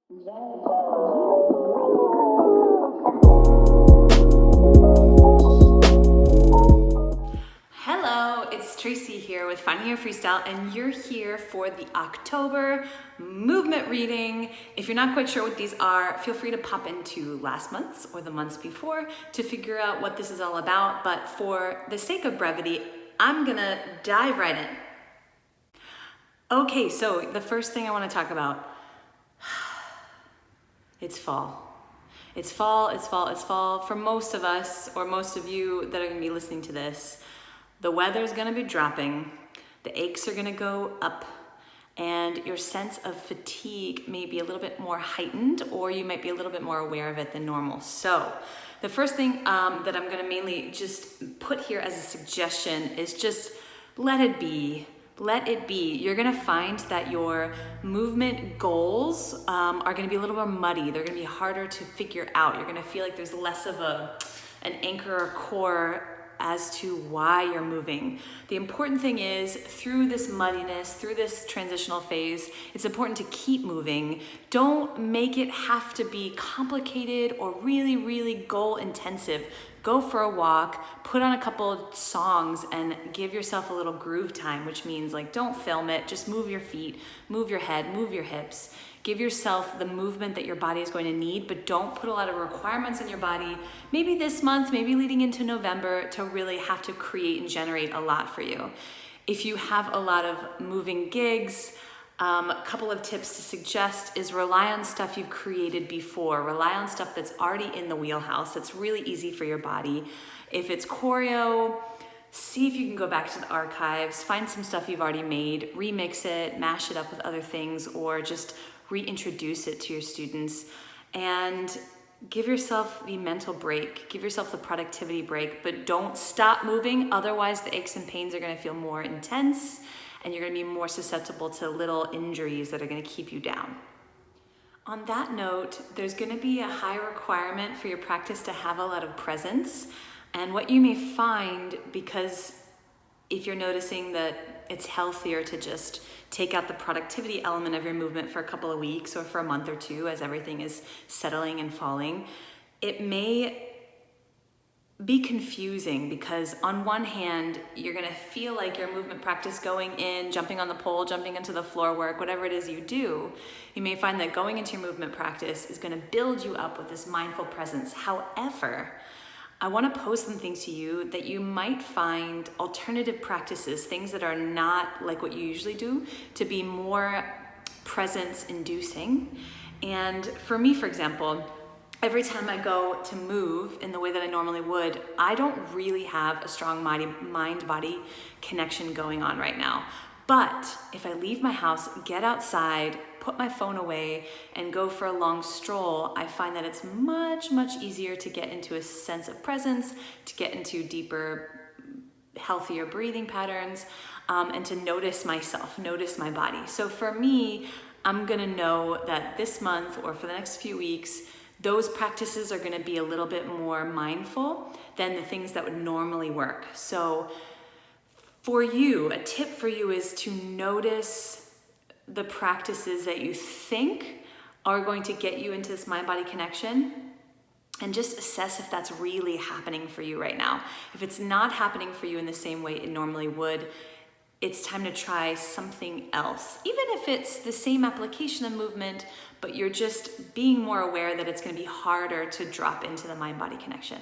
Hello, it's Tracy here with Finding Your Freestyle, and you're here for the October movement reading. If you're not quite sure what these are, feel free to pop into last month's or the months before to figure out what this is all about. But for the sake of brevity, I'm gonna dive right in. Okay, so the first thing I want to talk about, it's fall. It's fall, it's fall, it's fall. For most of us, or most of you that are gonna be listening to this, the weather's gonna be dropping, the aches are gonna go up, and your sense of fatigue may be a little bit more heightened, or you might be a little bit more aware of it than normal. So the first thing that I'm gonna mainly just put here as a suggestion is just let it be. Let it be. You're gonna find that your movement goals are gonna be a little more muddy. They're gonna be harder to figure out. You're gonna feel like there's less of an anchor or core as to why you're moving. The important thing is, through this muddiness, through this transitional phase, it's important to keep moving. Don't make it have to be complicated or really, really goal intensive. Go for a walk, put on a couple of songs, and give yourself a little groove time, which means like don't film it, just move your feet, move your head, move your hips. Give yourself the movement that your body is going to need, but don't put a lot of requirements in your body, maybe this month, maybe leading into November, to really have to create and generate a lot for you. If you have a lot of moving gigs, a couple of tips to suggest is rely on stuff you've created before. Rely on stuff that's already in the wheelhouse, that's really easy for your body. If it's choreo, see if you can go back to the archives, find some stuff you've already made, remix it, mash it up with other things, or just reintroduce it to your students, and give yourself the mental break, give yourself the productivity break, but don't stop moving. Otherwise, the aches and pains are gonna feel more intense, and you're gonna be more susceptible to little injuries that are gonna keep you down. On that note, there's gonna be a high requirement for your practice to have a lot of presence. And what you may find, because if you're noticing that it's healthier to just take out the productivity element of your movement for a couple of weeks or for a month or two as everything is settling and falling, it may be confusing, because on one hand, you're gonna feel like your movement practice going in, jumping on the pole, jumping into the floor work, whatever it is you do, you may find that going into your movement practice is gonna build you up with this mindful presence. However, I wanna pose some things to you that you might find alternative practices, things that are not like what you usually do, to be more presence inducing. And for me, for example, every time I go to move in the way that I normally would, I don't really have a strong mind-body connection going on right now. But if I leave my house, get outside, put my phone away, and go for a long stroll, I find that it's much, much easier to get into a sense of presence, to get into deeper, healthier breathing patterns, and to notice myself, notice my body. So for me, I'm gonna know that this month or for the next few weeks, those practices are gonna be a little bit more mindful than the things that would normally work. So for you, a tip for you is to notice the practices that you think are going to get you into this mind-body connection, and just assess if that's really happening for you right now. If it's not happening for you in the same way it normally would, it's time to try something else. Even if it's the same application of movement, but you're just being more aware that it's gonna be harder to drop into the mind-body connection.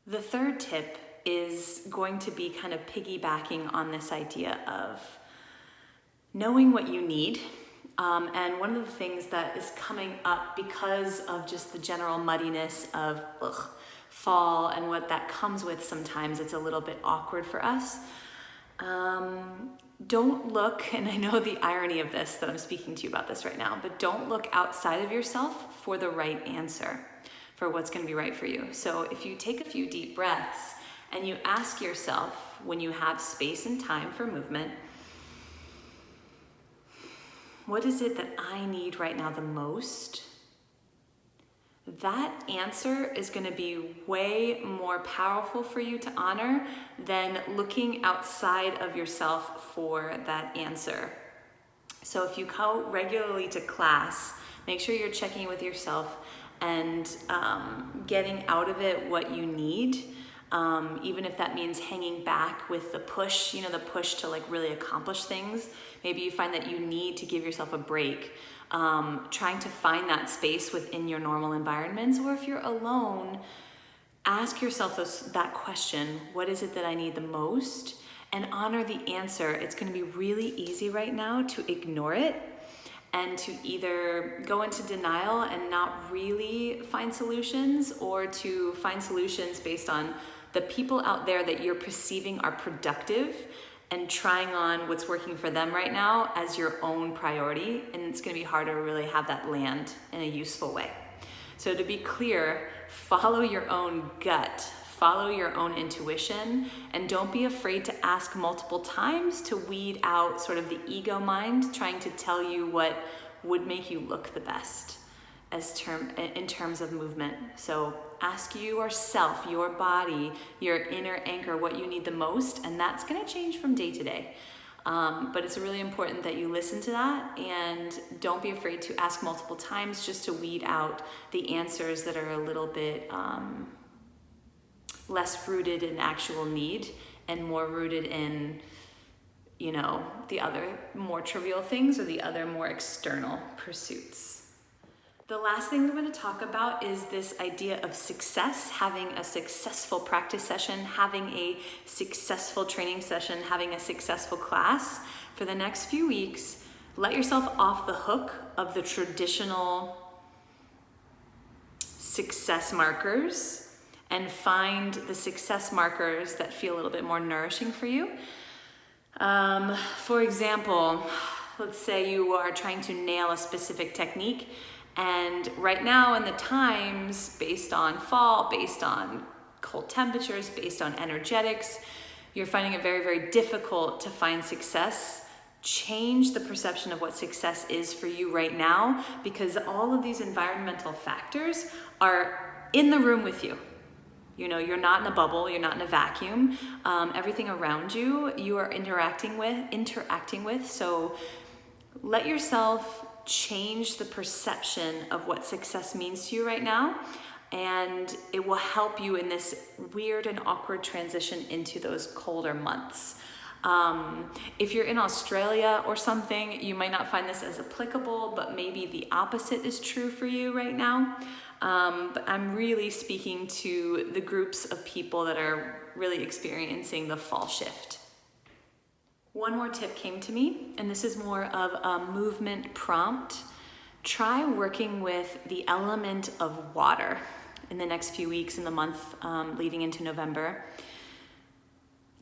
The third tip is going to be kind of piggybacking on this idea of knowing what you need. And one of the things that is coming up because of just the general muddiness of fall and what that comes with, sometimes it's a little bit awkward for us. Don't look, and I know the irony of this, that I'm speaking to you about this right now, but don't look outside of yourself for the right answer, for what's gonna be right for you. So if you take a few deep breaths and you ask yourself, when you have space and time for movement, what is it that I need right now the most? That answer is going to be way more powerful for you to honor than looking outside of yourself for that answer. So if you go regularly to class, make sure you're checking with yourself and getting out of it what you need. Even if that means hanging back with the push, the push to like really accomplish things. Maybe you find that you need to give yourself a break. Trying to find that space within your normal environments, or if you're alone, ask yourself that question, what is it that I need the most? And honor the answer. It's going to be really easy right now to ignore it and to either go into denial and not really find solutions, or to find solutions based on the people out there that you're perceiving are productive and trying on what's working for them right now as your own priority. And it's going to be harder to really have that land in a useful way. So to be clear, follow your own gut, follow your own intuition, and don't be afraid to ask multiple times to weed out sort of the ego mind trying to tell you what would make you look the best in terms of movement. So ask yourself, your body, your inner anchor, what you need the most, and that's going to change from day to day. But it's really important that you listen to that, and don't be afraid to ask multiple times just to weed out the answers that are a little bit less rooted in actual need and more rooted in, the other more trivial things or the other more external pursuits. The last thing we're going to talk about is this idea of success, having a successful practice session, having a successful training session, having a successful class. For the next few weeks, let yourself off the hook of the traditional success markers and find the success markers that feel a little bit more nourishing for you. For example, let's say you are trying to nail a specific technique, and right now in the times, based on fall, based on cold temperatures, based on energetics, you're finding it very, very difficult to find success. Change the perception of what success is for you right now, because all of these environmental factors are in the room with you. You're not in a bubble, you're not in a vacuum. Everything around you, you are interacting with. So let yourself change the perception of what success means to you right now, and it will help you in this weird and awkward transition into those colder months. If you're in Australia or something, you might not find this as applicable, but maybe the opposite is true for you right now. But I'm really speaking to the groups of people that are really experiencing the fall shift. One more tip came to me, and this is more of a movement prompt. Try working with the element of water in the next few weeks, in the month leading into November.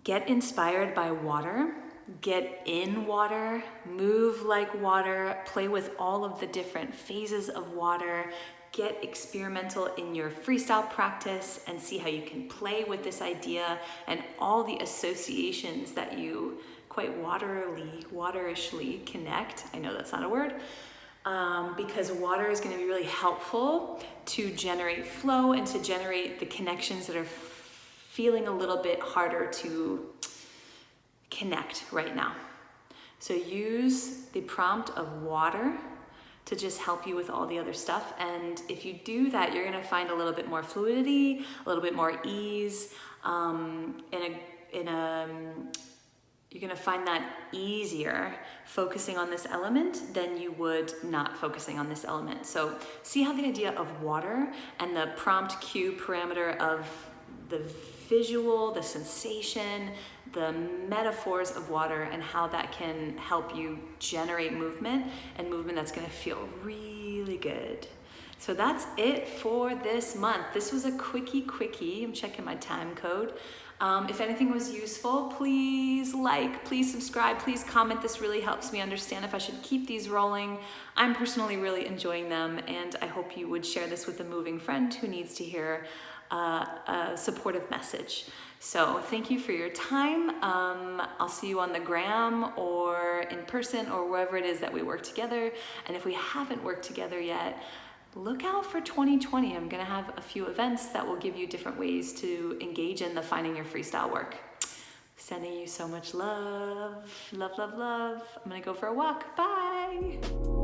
Get inspired by water, get in water, move like water, play with all of the different phases of water, get experimental in your freestyle practice and see how you can play with this idea and all the associations that you quite waterishly connect. I know that's not a word, because water is going to be really helpful to generate flow and to generate the connections that are feeling a little bit harder to connect right now. So use the prompt of water to just help you with all the other stuff. And if you do that, you're going to find a little bit more fluidity, a little bit more ease, you're going to find that easier focusing on this element than you would not focusing on this element. So see how the idea of water and the prompt cue parameter of the visual, the sensation, the metaphors of water, and how that can help you generate movement, and movement that's going to feel really good. So that's it for this month. This was a quickie. I'm checking my time code. If anything was useful, please please subscribe, please comment. This really helps me understand if I should keep these rolling. I'm personally really enjoying them, and I hope you would share this with a moving friend who needs to hear a supportive message. So thank you for your time. I'll see you on the gram or in person or wherever it is that we work together. And if we haven't worked together yet, look out for 2020. I'm gonna have a few events that will give you different ways to engage in the finding your freestyle work. Sending you so much love. I'm gonna go for a walk. Bye. Bye.